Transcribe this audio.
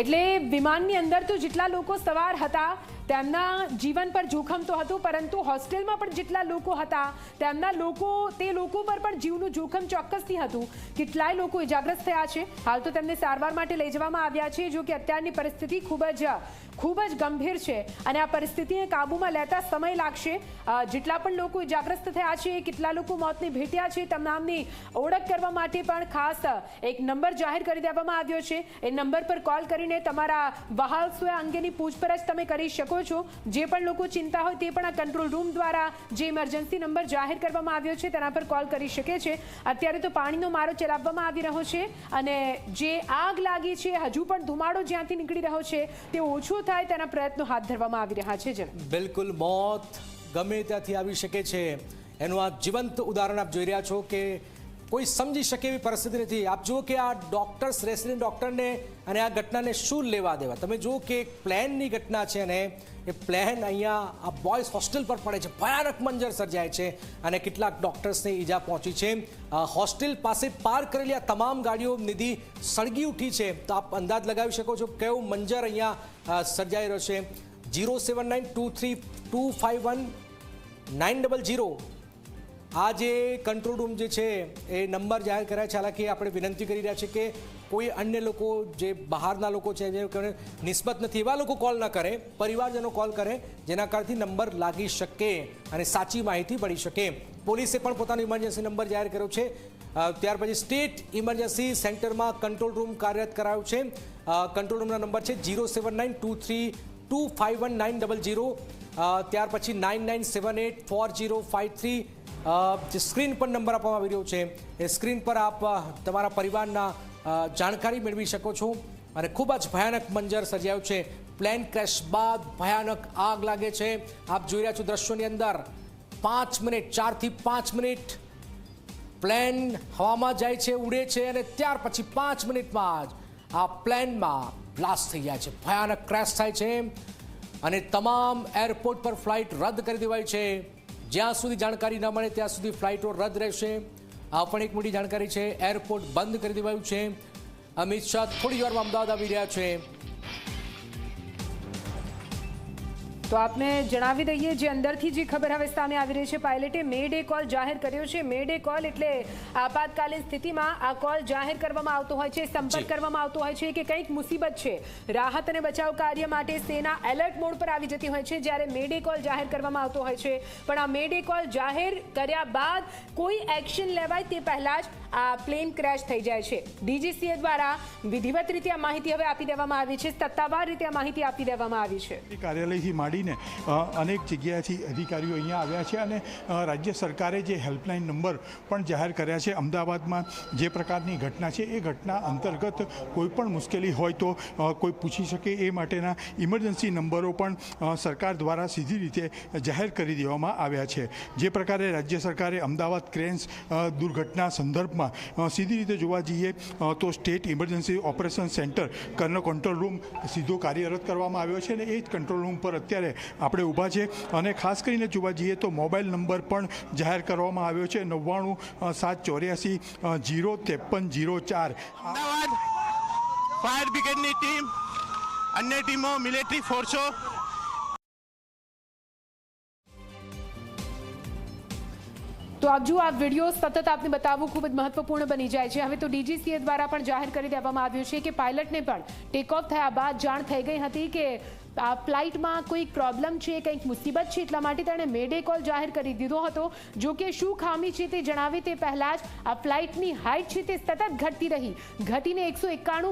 એટલે વિમાનની અંદર તો જેટલા લોકો સવાર હતા તેમના જીવન પર જોખમ તો હતું, પરંતુ હોસ્ટેલમાં પણ જેટલા લોકો હતા તેમના તે લોકો પર પણ જીવનું જોખમ ચોક્કસથી હતું। કેટલાય લોકો ઇજાગ્રસ્ત થયા છે। હાલ તો તેમને સારવાર માટે લઈ જવામાં આવ્યા છે। જો કે અત્યારની પરિસ્થિતિ ખૂબ જ ગંભીર છે અને આ પરિસ્થિતિને કાબૂમાં લેતા સમય લાગશે। જેટલા પણ લોકો ઇજાગ્રસ્ત થયા છે, કેટલા લોકો મોતને ભેટ્યા છે, તમામની ઓળખ કરવા માટે પણ ખાસ એક નંબર જાહેર કરી દેવામાં આવ્યો છે। એ નંબર પર કોલ કરીને તમારા વહાલ સોયા અંગેની પૂછપરછ તમે કરી શકો છો। જે પણ લોકો ચિંતા હોય તે પણ આ કંટ્રોલ રૂમ દ્વારા જે ઇમરજન્સી નંબર જાહેર કરવામાં આવ્યો છે તેના પર કોલ કરી શકે છે। અત્યારે તો પાણીનો મારો ચલાવવામાં આવી રહ્યો છે અને જે આગ લાગી છે, હજુ પણ ધુમાડો જ્યાંથી નીકળી રહ્યો છે તે ઓછો થાય તેના પ્રયત્નો હાથ ધરવામાં આવી રહ્યા છે। બિલકુલ, મોત ગમે ત્યાંથી આવી શકે છે એનું આ જીવંત ઉદાહરણ આપ જોઈ રહ્યા છો કે કોઈ સમજી શકે એવી પરિસ્થિતિ નથી। આપ જુઓ કે આ ડોક્ટર્સ, રેસિડેન્ટ ડોક્ટરને અને આ ઘટનાને શું લેવા દેવા। તમે જુઓ કે એક પ્લેનની ઘટના છે અને એ પ્લેન અહીંયા આ બોયઝ હોસ્ટેલ પર પડે છે। ભયાનક મંજર સર્જાય છે અને કેટલાક ડોક્ટર્સને ઈજા પહોંચી છે। હોસ્ટેલ પાસે પાર્ક કરેલી આ તમામ ગાડીઓ નિધિ સળગી ઉઠી છે, તો આપ અંદાજ લગાવી શકો છો કેવું મંજર અહીંયા સર્જાઈ રહ્યો છે। 07923251900 આ જે કંટ્રોલ રૂમ જે છે એ નંબર જાહેર કર્યા છે। હાલાકી આપણે વિનંતી કરી રહ્યા છીએ કે કોઈ અન્ય લોકો જે બહારના લોકો છે જે નિસ્બત નથી એવા લોકો કોલ ન કરે, પરિવારજનો કોલ કરે, જેના કારણથી નંબર લાગી શકે અને સાચી માહિતી મળી શકે। પોલીસે પણ પોતાનો ઇમરજન્સી નંબર જાહેર કર્યો છે। ત્યાર પછી સ્ટેટ ઇમરજન્સી સેન્ટરમાં કંટ્રોલ રૂમ કાર્યરત કરાયું છે। કંટ્રોલ રૂમનો નંબર છે 07923251900। ત્યાર પછી 99784053। જે સ્ક્રીન પર નંબર આપવામાં આવી રહ્યો છે એ સ્ક્રીન પર આપ તમારા પરિવારના જાણકારી મેળવી શકો છો। અને ખૂબ જ ભયાનક મંજર સર્જાયો છે। પ્લેન ક્રેશ બાદ ભયાનક આગ લાગે છે। આપ જોઈ રહ્યા છો દ્રશ્યોની અંદર 5 મિનિટ, 4 થી 5 મિનિટ પ્લેન હવામાં જાય છે, ઉડે છે અને ત્યાર પછી 5 મિનિટમાં જ આ પ્લેનમાં બ્લાસ્ટ થઈ જાય છે। ભયાનક ક્રેશ થાય છે અને તમામ એરપોર્ટ પર ફ્લાઇટ રદ કરી દેવાઈ છે। જ્યાં સુધી જાણકારી ન મળે ત્યાં સુધી ફ્લાઇટો રદ રહેશે। આ પણ એક મોટી જાણકારી છે। એરપોર્ટ બંધ કરી દેવાયું છે। અમિત શાહ થોડી વારમાં અમદાવાદ આવી રહ્યા છે। તો આપને જણાવી દઈએ જે અંદરથી જે ખબર હવે સામે આવી રહી છે, પાયલટે મે ડે કોલ જાહેર કર્યો છે। મે ડે કોલ એટલે આપાતકાલીન સ્થિતિમાં આ કોલ જાહેર કરવામાં આવતો હોય છે, સંપર્ક કરવામાં આવતો હોય છે કે કંઈક મુસીબત છે। રાહત અને બચાવ કાર્ય માટે સેના એલર્ટ મોડ પર આવી જતી હોય છે જ્યારે મે ડે કોલ જાહેર કરવામાં આવતો હોય છે। પણ આ મે ડે કોલ જાહેર કર્યા બાદ કોઈ એક્શન લેવાય તે પહેલા જ આ પ્લેન ક્રેશ થઈ જાય છે। ડીજીસીએ દ્વારા વિધિવત રીતે આ માહિતી હવે આપી દેવામાં આવી છે, સત્તાવાર રીતે આ માહિતી આપી દેવામાં આવી છે। કાર્યાલયથી માંડીને અનેક જગ્યાએથી અધિકારીઓ અહીંયા આવ્યા છે અને રાજ્ય સરકારે જે હેલ્પલાઇન નંબર પણ જાહેર કર્યા છે। અમદાવાદમાં જે પ્રકારની ઘટના છે એ ઘટના અંતર્ગત કોઈ પણ મુશ્કેલી હોય તો કોઈ પૂછી શકે એ માટેના ઇમરજન્સી નંબરો પણ સરકાર દ્વારા સીધી રીતે જાહેર કરી દેવામાં આવ્યા છે। જે પ્રકારે રાજ્ય સરકારે અમદાવાદ ક્રેન્સ દુર્ઘટના સંદર્ભમાં સીધી રીતે જોવા જઈએ તો state emergency operation centre control room સીધો કાર્યરત કરવામાં આવ્યો છે અને એ જ કંટ્રોલ રૂમ પર અત્યારે આપણે ઊભા છે અને ખાસ કરીને જોવા જઈએ તો મોબાઈલ નંબર પણ જાહેર કરવામાં આવ્યો છે 9978405304। અમદાવાદ ફાયર બ્રિગેડની ટીમ, અન્ય ટીમો, મિલિટરી ફોર્સો તો આપ જુઓ, આ વિડીયો સતત આપને બતાવવું ખૂબ જ મહત્વપૂર્ણ બની જાય છે। હવે તો ડીજીસીએ દ્વારા પણ જાહેર કરી દેવામાં આવ્યું છે કે પાયલટને પણ ટેક ઓફ થયા બાદ જાણ થઈ ગઈ હતી કે આ ફ્લાઇટમાં કોઈ પ્રોબ્લેમ છે, કંઈક મુસીબત છે, એટલા માટે તેણે મે ડે કોલ જાહેર કરી દીધો હતો। જો કે શું ખામી છે તે જણાવે તે પહેલાં જ આ ફ્લાઇટની હાઇટ છે તે સતત ઘટતી રહી, ઘટીને 191